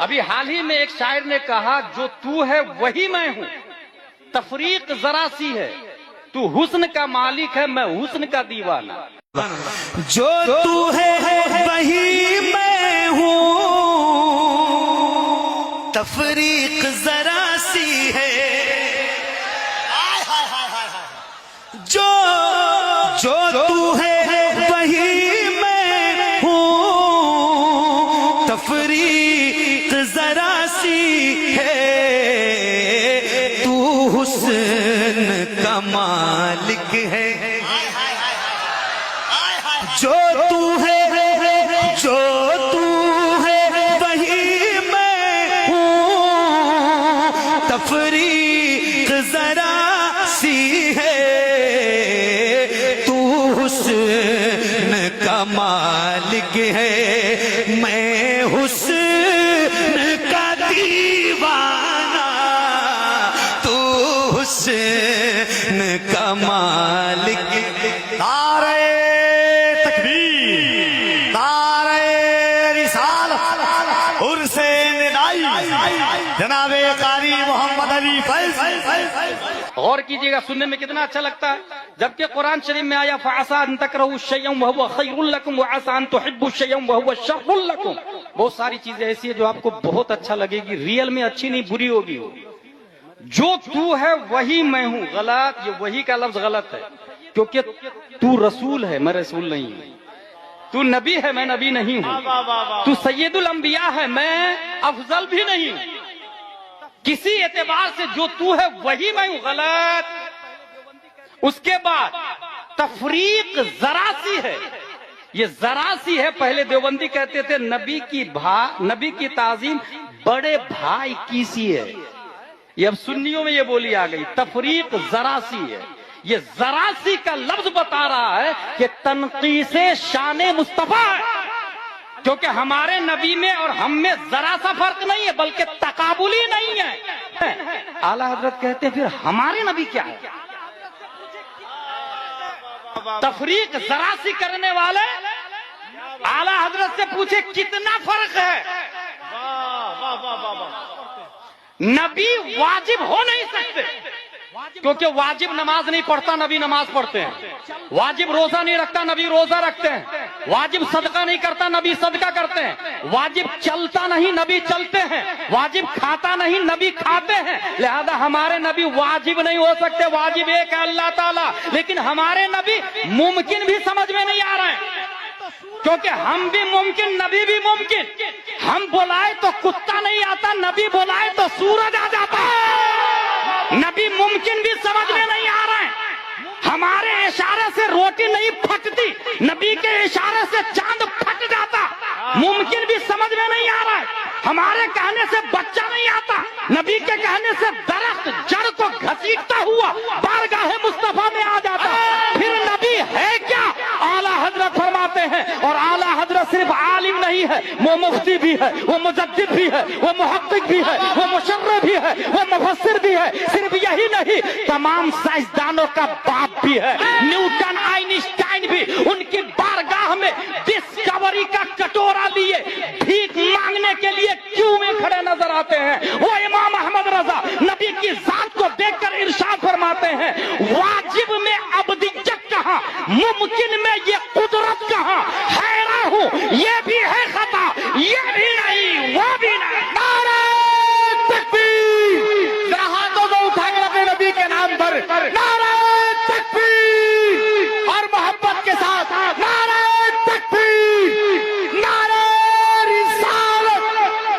ابھی حال ہی میں ایک شاعر نے کہا جو تو ہے وہی میں ہوں، تفریق ذرا سی ہے، تو حسن کا مالک ہے میں حسن کا دیوانہ۔ جو تو ہے وہی میں ہوں، تفریق ذرا سی ہے، جو تو ہے وہی میں ہوں، تفریق ذرا سی ہے، تو حسن کا مالک ہے، جو تو ہے وہی میں ہوں، تفریق ذرا سی ہے، تو حسن کا مالک ہے، میں حسن کا دیوانہ، تو حسن کا مالک ہے۔ جناب قاری محمد علی فیض۔ غور کیجئے گا، سننے میں کتنا اچھا لگتا ہے، جبکہ قرآن شریف میں آیا فَعَسَىٰ أَن تَكْرَهُوا شَيْئًا وَهُوَ خَيْرٌ لَكُمْ وَعَسَىٰ أَن تُحِبُّوا شَيْئًا وَهُوَ شَرٌّ لَكُمْ۔ بہت ساری چیزیں ایسی ہیں جو آپ کو بہت اچھا لگے گی، ریئل میں اچھی نہیں بری ہوگی۔ جو تو ہے وہی میں ہوں، غلط، یہ وہی کا لفظ غلط ہے، کیونکہ تو رسول ہے میں رسول نہیں ہوں، تو نبی ہے میں نبی نہیں ہوں، تو سید الانبیاء ہے میں افضل بھی نہیں ہوں، کسی اعتبار سے جو تو ہے وہی میں ہوں، غلط۔ اس کے بعد تفریق ذرا سی ہے، یہ ذرا سی ہے، پہلے دیوبندی کہتے تھے نبی کی تعظیم بڑے بھائی کی سی ہے، یہ اب سنیوں میں یہ بولی آ گئی، تفریق ذرا سی ہے۔ یہ ذرا سی کا لفظ بتا رہا ہے کہ تنقیص شان مصطفیٰ ہے، کیونکہ ہمارے نبی میں اور ہم میں ذرا سا فرق نہیں ہے بلکہ تقابلی نہیں ہے۔ اعلیٰ حضرت کہتے ہیں پھر ہمارے نبی کیا ہے؟ تفریق ذرا سی کرنے والے اعلیٰ حضرت سے پوچھے کتنا فرق ہے؟ نبی واجب ہو نہیں سکتے، کیونکہ واجب نماز نہیں پڑھتا نبی نماز پڑھتے ہیں، واجب روزہ نہیں رکھتا نبی روزہ رکھتے ہیں، واجب صدقہ نہیں کرتا نبی صدقہ کرتے ہیں، واجب چلتا نہیں نبی چلتے ہیں، واجب کھاتا نہیں نبی کھاتے ہیں، لہذا ہمارے نبی واجب نہیں ہو سکتے، واجب ایک ہے اللہ تعالیٰ، لیکن ہمارے نبی ممکن بھی سمجھ میں نہیں آ رہے ہیں، کیونکہ ہم بھی ممکن نبی بھی ممکن، ہم بلائے تو کتا نہیں آتا، نبی بلائے تو سورج آ جاتا ہے، نبی ممکن بھی سمجھ میں نہیں آ رہا ہے، ہمارے اشارے سے روٹی نہیں پھٹتی، نبی کے اشارے سے چاند پھٹ جاتا، ممکن بھی سمجھ میں نہیں آ رہا ہے، ہمارے کہنے سے بچہ نہیں آتا، نبی کے کہنے سے درخت جڑ کو گھسیٹتا ہوا بارگاہ مصطفیٰ میں آ جاتا، پھر نبی ہے کیا؟ اعلیٰ حضرت فرماتے ہیں، اور اعلیٰ حضرت صرف عالم نہیں ہے، وہ مفتی بھی ہے، وہ مجدد بھی ہے، وہ محقق بھی ہے، وہ مشرع بھی ہے، وہ مفسر بھی ہے، صرف یہی نہیں تمام سائنسدانوں کا باپ بھی ہے، نیوٹن آئنسٹائن بھی ان کی بارگاہ میں ڈسکوری کا کٹورا لیے بھیک مانگنے کے لیے کیوں میں کھڑے نظر آتے ہیں۔ وہ امام احمد رضا نبی کی ذات کو دیکھ کر ارشاد فرماتے ہیں، واجب میں ابدیت کہاں، ممکن میں یہ قدرت کہاں، حیران ہوں یہ بھی ہے خطا، یہ بھی نہیں وہ بھی نہیں۔ نعرہ تکبیر، ذرا ہاتھوں کو اٹھا کر اپنے نبی کے نام پر نعرہ تکبیر، اور محبت کے ساتھ نعرہ تکبیر، نعرہ رسالت،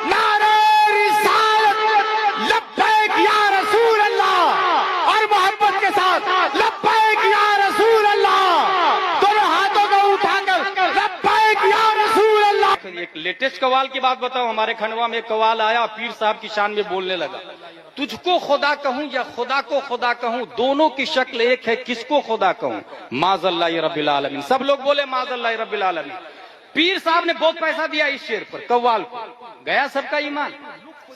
نعرہ رسالت، لبیک یا رسول اللہ، اور محبت کے ساتھ لبیک یا رسول اللہ، دونوں ہاتھوں کو اٹھا کر لبیک یا رسول اللہ۔ ایک لیٹسٹ قوال کی بات بتاؤں، ہمارے کھنڈوا میں ایک قوال آیا، پیر صاحب کی شان میں بولنے لگا، تجھ کو خدا کہوں یا خدا کو خدا کہوں، دونوں کی شکل ایک ہے، کس کو خدا کہوں؟ معاذ اللہ رب العالمین۔ سب لوگ بولے معاذ اللہ رب العالمین۔ پیر صاحب نے بہت پیسہ دیا اس شعر پر، قوال کو، گیا سب کا ایمان،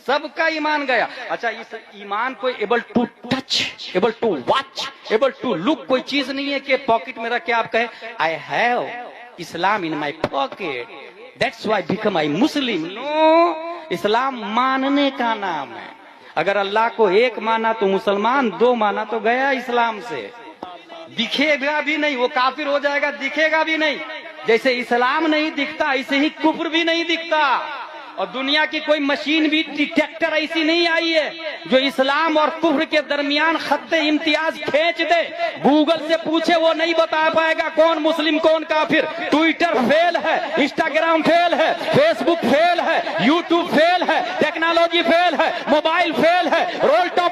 سب کا ایمان گیا۔ اچھا اس ایمان کو able to touch, able to watch, able to look کوئی چیز نہیں ہے کہ پاکٹ میں رکھ کے آپ کہیں I have Islam in my pocket, that's why I become a Muslim. No, اسلام ماننے کا نام ہے. اگر اللہ کو ایک مانا تو مسلمان, 2 مانا تو گیا اسلام سے. دکھے گا بھی نہیں, وہ کافر ہو جائے گا, دکھے گا بھی نہیں. جیسے اسلام نہیں دکھتا ایسے ہی کفر بھی نہیں دکھتا. اور دنیا کی کوئی مشین بھی, ڈیٹیکٹر ایسی نہیں آئی ہے جو اسلام اور کفر کے درمیان خط امتیاز کھینچ دے. گوگل سے پوچھے وہ نہیں بتا پائے گا کون مسلم کون کافر. ٹویٹر فیل ہے, انسٹاگرام فیل ہے, فیس بک فیل ہے, یوٹیوب فیل ہے, ٹیکنالوجی فیل ہے, موبائل فیل ہے, رول ٹاپ